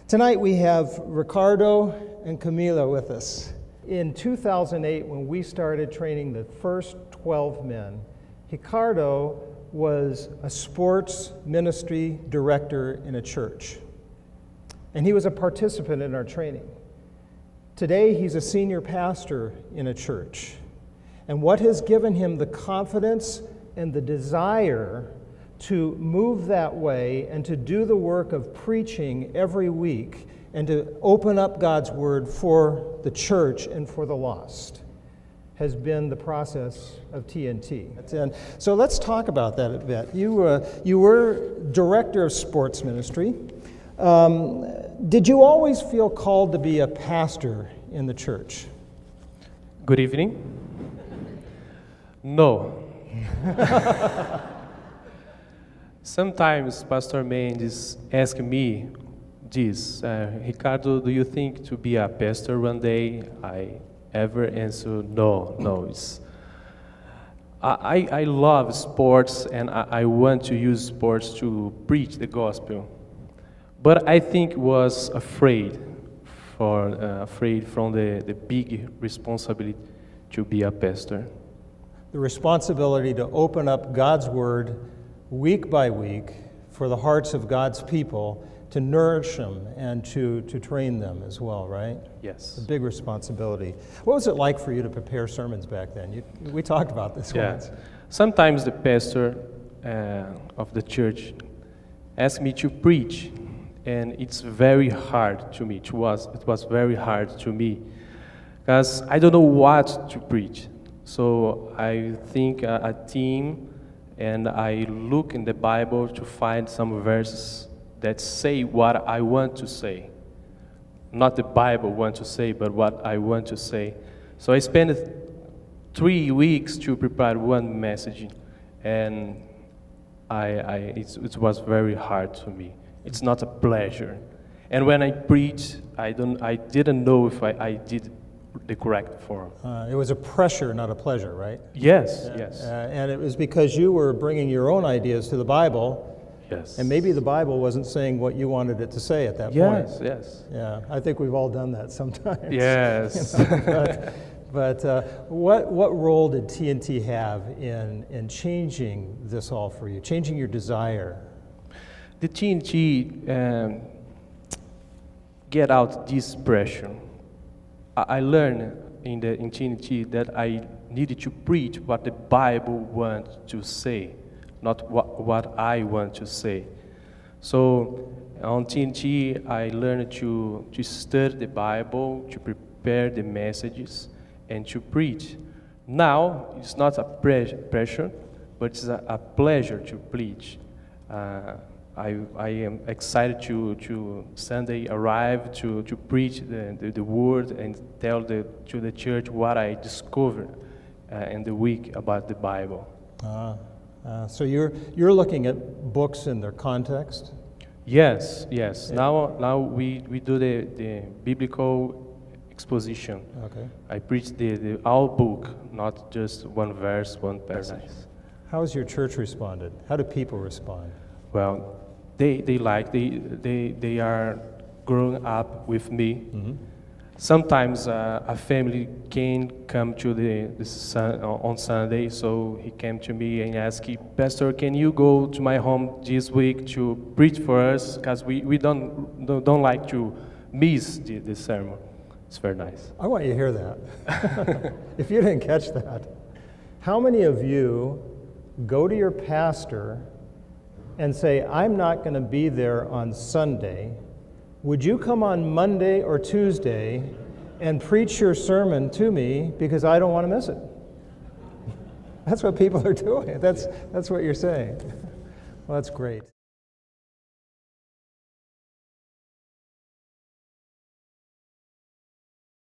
Tonight we have Ricardo and Camila with us. In 2008, when we started training the first 12 men, Ricardo was a sports ministry director in a church, and he was a participant in our training. Today, he's a senior pastor in a church, and what has given him the confidence and the desire to move that way and to do the work of preaching every week and to open up God's Word for the church and for the lost has been the process of TNT. And so let's talk about that a bit. You were director of sports ministry. Did you always feel called to be a pastor in the church? Good evening. No. Sometimes Pastor Mendes asks me this, Ricardo, do you think to be a pastor one day? I ever answer no. I love sports and I want to use sports to preach the gospel. But I think was afraid from the big responsibility to be a pastor. The responsibility to open up God's Word week by week for the hearts of God's people, to nourish them and to train them as well, right? Yes. A big responsibility. What was it like for you to prepare sermons back then? We talked about this once. Sometimes the pastor of the church asked me to preach, and it's very hard to me. It was very hard to me, because I don't know what to preach. So I think a theme, and I look in the Bible to find some verses that say what I want to say. Not the Bible want to say, but what I want to say. So I spent 3 weeks to prepare one message, and it was very hard to me. It's not a pleasure. And when I preached, I didn't know if I did the correct form. It was a pressure, not a pleasure, right? Yes. And it was because you were bringing your own ideas to the Bible. Yes. And maybe the Bible wasn't saying what you wanted it to say at that point. Yes. Yeah, I think we've all done that sometimes. Yes. But what role did TNT have in changing this all for you, changing your desire? The TNT get out this pressure. I learned in TNT that I needed to preach what the Bible wants to say, not what I want to say. So on TNT, I learned to study the Bible, to prepare the messages, and to preach. Now, it's not a pressure, but it's a pleasure to preach. I am excited to Sunday arrive to preach the word and tell to the church what I discovered in the week about the Bible. So you're looking at books in their context? Yes. Now we do the biblical exposition. Okay. I preach the whole book, not just one verse, one passage. Nice. How has your church responded? How do people respond? Well, they are growing up with me. Mm-hmm. Sometimes a family can come to on Sunday, so he came to me and asked, Pastor, can you go to my home this week to preach for us? Because we don't like to miss the sermon. It's very nice. I want you to hear that. If you didn't catch that, how many of you go to your pastor and say, I'm not going to be there on Sunday. Would you come on Monday or Tuesday and preach your sermon to me because I don't want to miss it? That's what people are doing. That's what you're saying. Well, that's great.